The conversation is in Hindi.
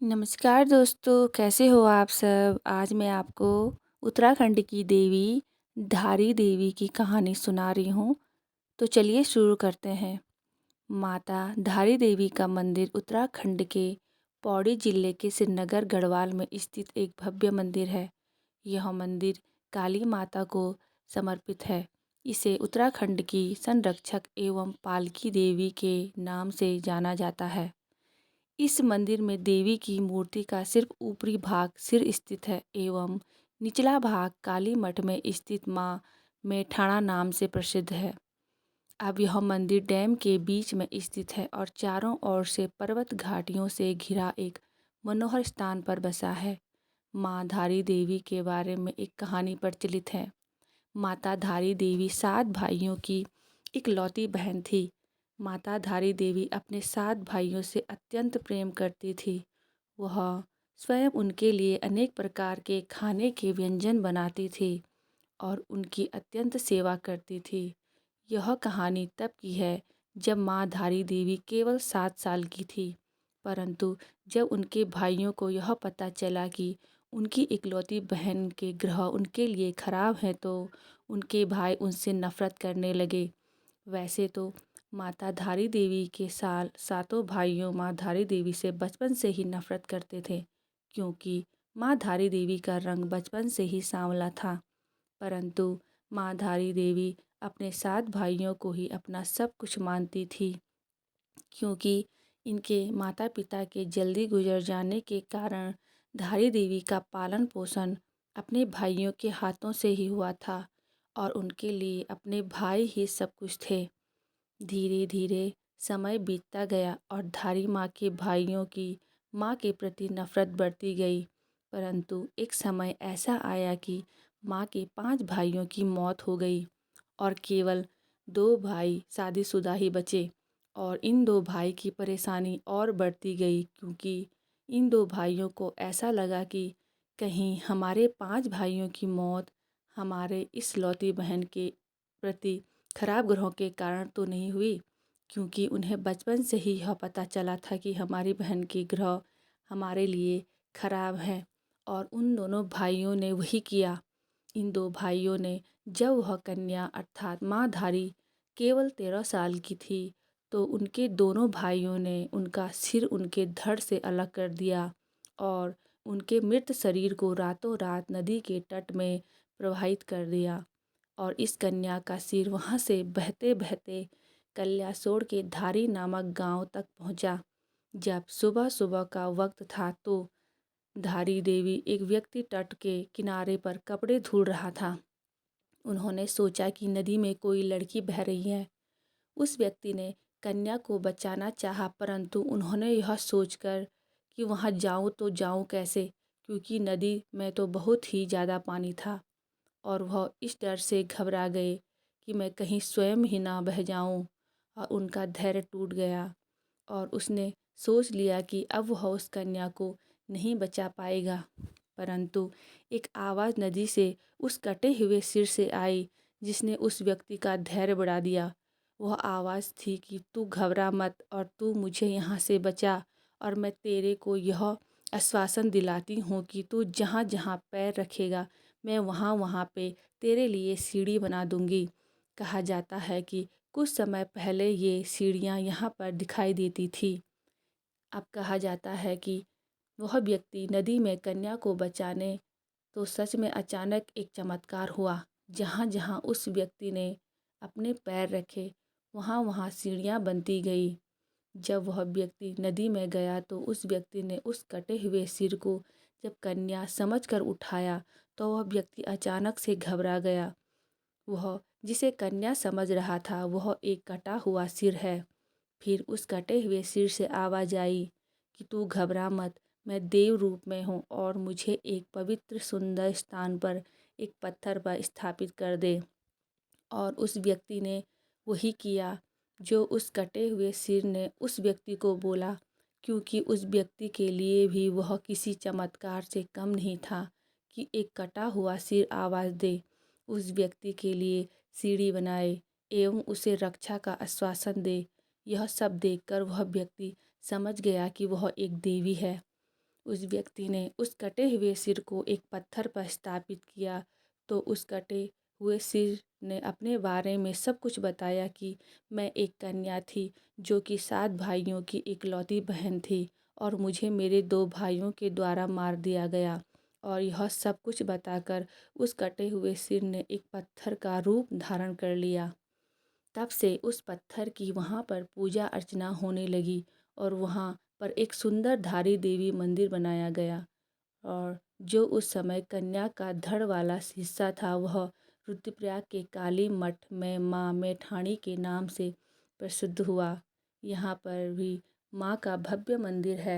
नमस्कार दोस्तों, कैसे हो आप सब? आज मैं आपको उत्तराखंड की देवी धारी देवी की कहानी सुना रही हूँ। तो चलिए शुरू करते हैं। माता धारी देवी का मंदिर उत्तराखंड के पौड़ी जिले के श्रीनगर गढ़वाल में स्थित एक भव्य मंदिर है। यह मंदिर काली माता को समर्पित है। इसे उत्तराखंड की संरक्षक एवं पालकी देवी के नाम से जाना जाता है। इस मंदिर में देवी की मूर्ति का सिर्फ ऊपरी भाग सिर स्थित है एवं निचला भाग काली मठ में स्थित मां मेठाणा नाम से प्रसिद्ध है। अब यह मंदिर डैम के बीच में स्थित है और चारों ओर से पर्वत घाटियों से घिरा एक मनोहर स्थान पर बसा है। मां धारी देवी के बारे में एक कहानी प्रचलित है। माता धारी देवी 7 भाइयों की इकलौती बहन थी। माता धारी देवी अपने 7 भाइयों से अत्यंत प्रेम करती थी। वह स्वयं उनके लिए अनेक प्रकार के खाने के व्यंजन बनाती थी और उनकी अत्यंत सेवा करती थी। यह कहानी तब की है जब माँ धारी देवी केवल 7 साल की थी, परंतु जब उनके भाइयों को यह पता चला कि उनकी इकलौती बहन के ग्रह उनके लिए खराब हैं तो उनके भाई उनसे नफरत करने लगे। वैसे तो माता धारी देवी के सातों भाइयों माँ धारी देवी से बचपन से ही नफरत करते थे, क्योंकि माँ धारी देवी का रंग बचपन से ही सांवला था। परंतु माँ धारी देवी अपने 7 भाइयों को ही अपना सब कुछ मानती थी, क्योंकि इनके माता पिता के जल्दी गुजर जाने के कारण धारी देवी का पालन पोषण अपने भाइयों के हाथों से ही हुआ था और उनके लिए अपने भाई ही सब कुछ थे। धीरे धीरे समय बीतता गया और धारी माँ के भाइयों की माँ के प्रति नफरत बढ़ती गई। परंतु एक समय ऐसा आया कि माँ के 5 भाइयों की मौत हो गई और केवल 2 भाई शादीशुदा ही बचे। और इन 2 भाई की परेशानी और बढ़ती गई, क्योंकि इन 2 भाइयों को ऐसा लगा कि कहीं हमारे 5 भाइयों की मौत हमारे इस लौती बहन के प्रति खराब ग्रहों के कारण तो नहीं हुई, क्योंकि उन्हें बचपन से ही यह पता चला था कि हमारी बहन के ग्रह हमारे लिए खराब हैं। और उन दोनों भाइयों ने वही किया। इन 2 भाइयों ने जब वह कन्या अर्थात माँ धारी केवल 13 साल की थी तो उनके दोनों भाइयों ने उनका सिर उनके धड़ से अलग कर दिया और उनके मृत शरीर को रातों रात नदी के तट में प्रवाहित कर दिया। और इस कन्या का सिर वहाँ से बहते बहते कल्यासोड़ के धारी नामक गांव तक पहुँचा। जब सुबह सुबह का वक्त था तो धारी देवी एक व्यक्ति तट के किनारे पर कपड़े धुल रहा था। उन्होंने सोचा कि नदी में कोई लड़की बह रही है। उस व्यक्ति ने कन्या को बचाना चाहा, परंतु उन्होंने यह सोचकर कि वहाँ जाऊँ तो जाऊँ कैसे, क्योंकि नदी में तो बहुत ही ज़्यादा पानी था। और वह इस डर से घबरा गए कि मैं कहीं स्वयं ही ना बह जाऊं। और उनका धैर्य टूट गया और उसने सोच लिया कि अब वह उस कन्या को नहीं बचा पाएगा। परंतु एक आवाज़ नदी से उस कटे हुए सिर से आई, जिसने उस व्यक्ति का धैर्य बढ़ा दिया। वह आवाज़ थी कि तू घबरा मत और तू मुझे यहाँ से बचा, और मैं तेरे को यह आश्वासन दिलाती हूँ कि तू जहाँ जहाँ पैर रखेगा मैं वहाँ वहाँ पे तेरे लिए सीढ़ी बना दूँगी। कहा जाता है कि कुछ समय पहले ये सीढ़ियाँ यहाँ पर दिखाई देती थी। अब कहा जाता है कि वह व्यक्ति नदी में कन्या को बचाने तो सच में अचानक एक चमत्कार हुआ। जहाँ जहाँ उस व्यक्ति ने अपने पैर रखे वहाँ वहाँ सीढ़ियाँ बनती गई। जब वह व्यक्ति नदी में गया तो उस व्यक्ति ने उस कटे हुए सिर को जब कन्या समझकर उठाया तो वह व्यक्ति अचानक से घबरा गया। वह जिसे कन्या समझ रहा था वह एक कटा हुआ सिर है। फिर उस कटे हुए सिर से आवाज़ आई कि तू घबरा मत, मैं देव रूप में हूँ और मुझे एक पवित्र सुंदर स्थान पर एक पत्थर पर स्थापित कर दे। और उस व्यक्ति ने वही किया जो उस कटे हुए सिर ने उस व्यक्ति को बोला, क्योंकि उस व्यक्ति के लिए भी वह किसी चमत्कार से कम नहीं था कि एक कटा हुआ सिर आवाज़ दे, उस व्यक्ति के लिए सीढ़ी बनाए एवं उसे रक्षा का आश्वासन दे। यह सब देखकर वह व्यक्ति समझ गया कि वह एक देवी है। उस व्यक्ति ने उस कटे हुए सिर को एक पत्थर पर स्थापित किया तो उस कटे हुए सिर ने अपने बारे में सब कुछ बताया कि मैं एक कन्या थी जो कि 7 भाइयों की इकलौती बहन थी और मुझे मेरे 2 भाइयों के द्वारा मार दिया गया। और यह सब कुछ बताकर उस कटे हुए सिर ने एक पत्थर का रूप धारण कर लिया। तब से उस पत्थर की वहाँ पर पूजा अर्चना होने लगी और वहाँ पर एक सुंदर धारी देवी मंदिर बनाया गया। और जो उस समय कन्या का धड़ वाला हिस्सा था वह रुद्रप्रयाग के काली मठ में माँ मैठाणी के नाम से प्रसिद्ध हुआ। यहाँ पर भी माँ का भव्य मंदिर है।